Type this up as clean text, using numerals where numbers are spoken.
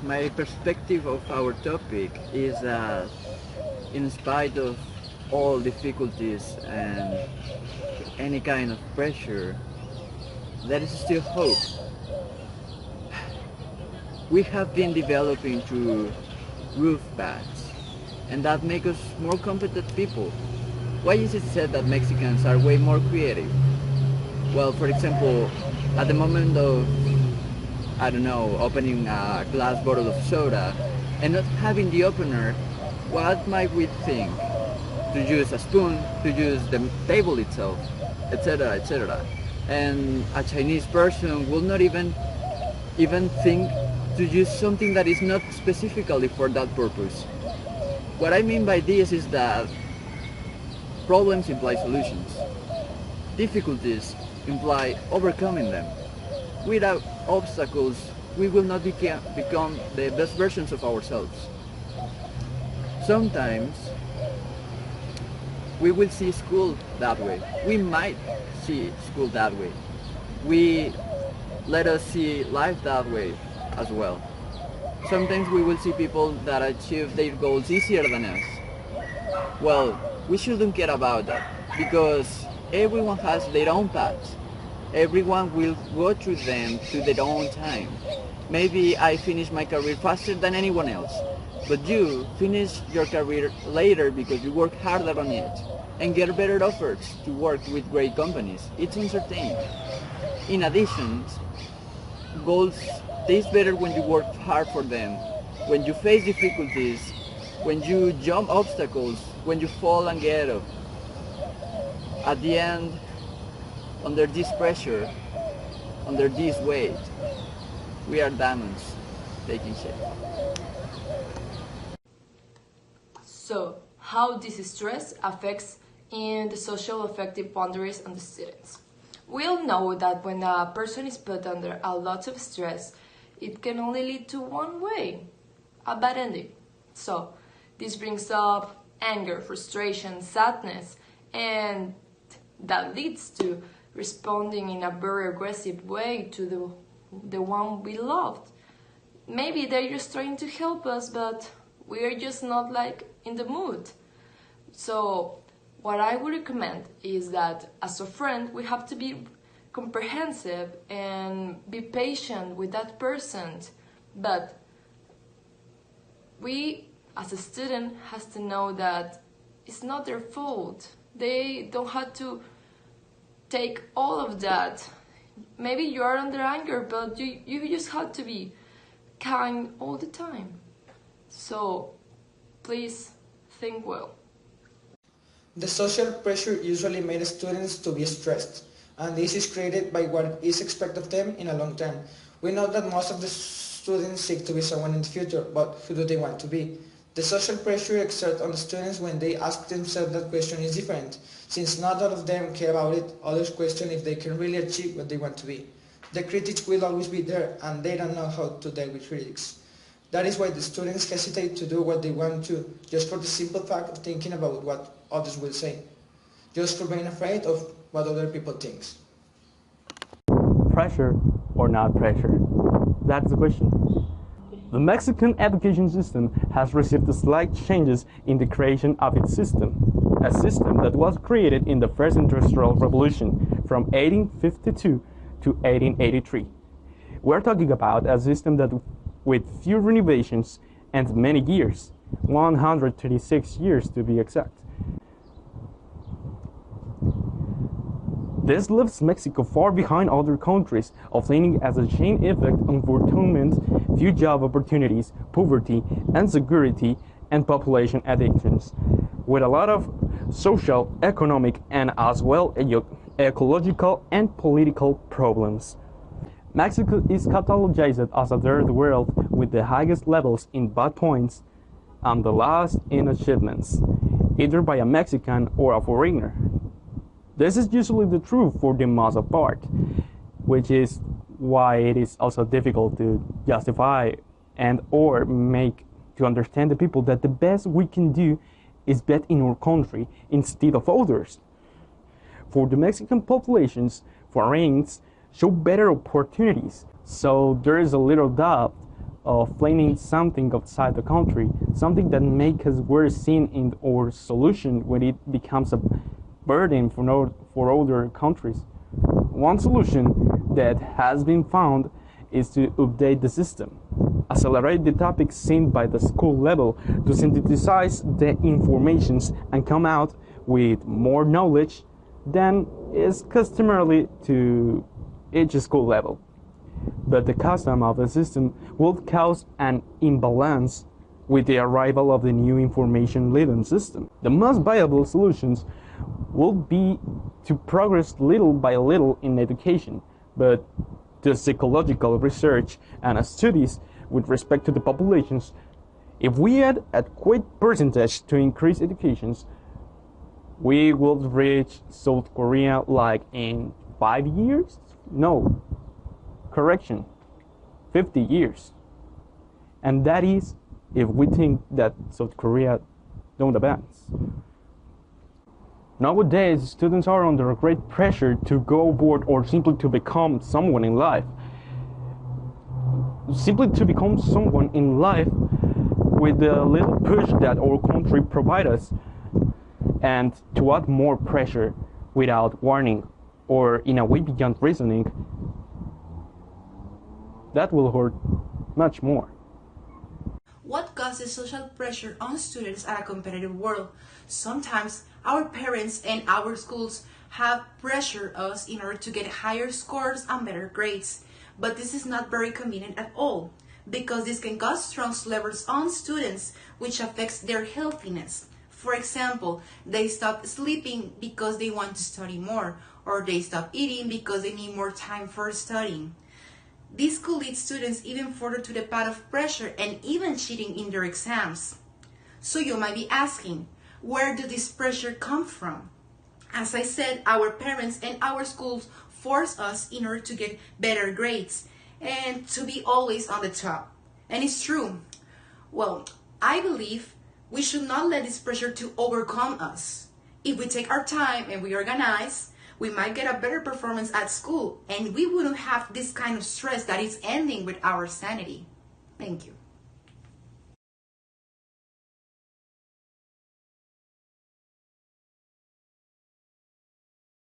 my perspective of our topic is that in spite of all difficulties and any kind of pressure, there is still hope. We have been developing through roof bats, and that makes us more competent people. Why is it said that Mexicans are way more creative? Well, for example, at the moment of, I don't know, opening a glass bottle of soda and not having the opener, what might we think? To use a spoon, to use the table itself, etc., etc. And a Chinese person will not even think to use something that is not specifically for that purpose. What I mean by this is that problems imply solutions. Difficulties imply overcoming them. Without obstacles, we will not become the best versions of ourselves. Sometimes we will see school that way. We might see school that way. We let us see life that way as well. Sometimes we will see people that achieve their goals easier than us. Well, we shouldn't care about that because everyone has their own paths. Everyone will go through them to their own time. Maybe I finish my career faster than anyone else, but you finish your career later because you work harder on it and get better offers to work with great companies. It's uncertain. In addition, goals taste better when you work hard for them, when you face difficulties, when you jump obstacles, when you fall and get up. At the end, under this pressure, under this weight, we are diamonds taking shape. So, how this stress affects in the social affective boundaries on the students? We all know that when a person is put under a lot of stress, it can only lead to one way, a bad ending. So, this brings up anger, frustration, sadness, and that leads to responding in a very aggressive way to the one we loved. Maybe they're just trying to help us, but we're just not like in the mood. So what I would recommend is that as a friend, we have to be comprehensive and be patient with that person. But we, as a student, has to know that it's not their fault. They don't have to take all of that. Maybe you are under anger, but you just have to be kind all the time. So please think well. The social pressure usually makes students to be stressed, and this is created by what is expected of them in a long term. We know that most of the students seek to be someone in the future, but who do they want to be? The social pressure exerted on the students when they ask themselves that question is different, since not all of them care about it. Others question if they can really achieve what they want to be. The critics will always be there, and they don't know how to deal with critics. That is why the students hesitate to do what they want to, just for the simple fact of thinking about what others will say, just for being afraid of what other people think. Pressure or not pressure? That's the question. The Mexican education system has received slight changes in the creation of its system, a system that was created in the first industrial revolution from 1852 to 1883. We're talking about a system that with few renovations and many years, 136 years to be exact. This leaves Mexico far behind other countries, obtaining as a chain effect unemployment, few job opportunities, poverty, insecurity, and population addictions, with a lot of social, economic, and as well ecological and political problems. Mexico is catalogized as a third world with the highest levels in bad points and the lowest in achievements, either by a Mexican or a foreigner. This is usually the truth for the most part, which is why it is also difficult to justify and or make to understand the people that the best we can do is bet in our country instead of others. For the Mexican populations, foreigners show better opportunities, so there is a little doubt of planning something outside the country, something that makes us worse seen in our solution when it becomes a burden for other countries. One solution that has been found is to update the system, accelerate the topics seen by the school level to synthesize the informations and come out with more knowledge than is customarily to each school level. But the custom of the system will cause an imbalance with the arrival of the new information-laden system. The most viable solutions will be to progress little by little in education, but the psychological research and studies with respect to the populations, if we add a quick percentage to increase educations, we will reach South Korea like in 5 years? No, correction, 50 years. And that is if we think that South Korea don't advance. Nowadays, students are under great pressure to go abroad or simply to become someone in life. Simply to become someone in life with the little push that our country provides us, and to add more pressure without warning or in a way beyond reasoning, that will hurt much more. What causes social pressure on students at a competitive world? Sometimes our parents and our schools have pressured us in order to get higher scores and better grades. But this is not very convenient at all, because this can cause strong levels on students, which affects their healthiness. For example, they stop sleeping because they want to study more, or they stop eating because they need more time for studying. This could lead students even further to the path of pressure and even cheating in their exams. So you might be asking, where did this pressure come from? As I said, our parents and our schools force us in order to get better grades and to be always on the top. And it's true. Well, I believe we should not let this pressure to overcome us. If we take our time and we organize, we might get a better performance at school, and we wouldn't have this kind of stress that is ending with our sanity. Thank you.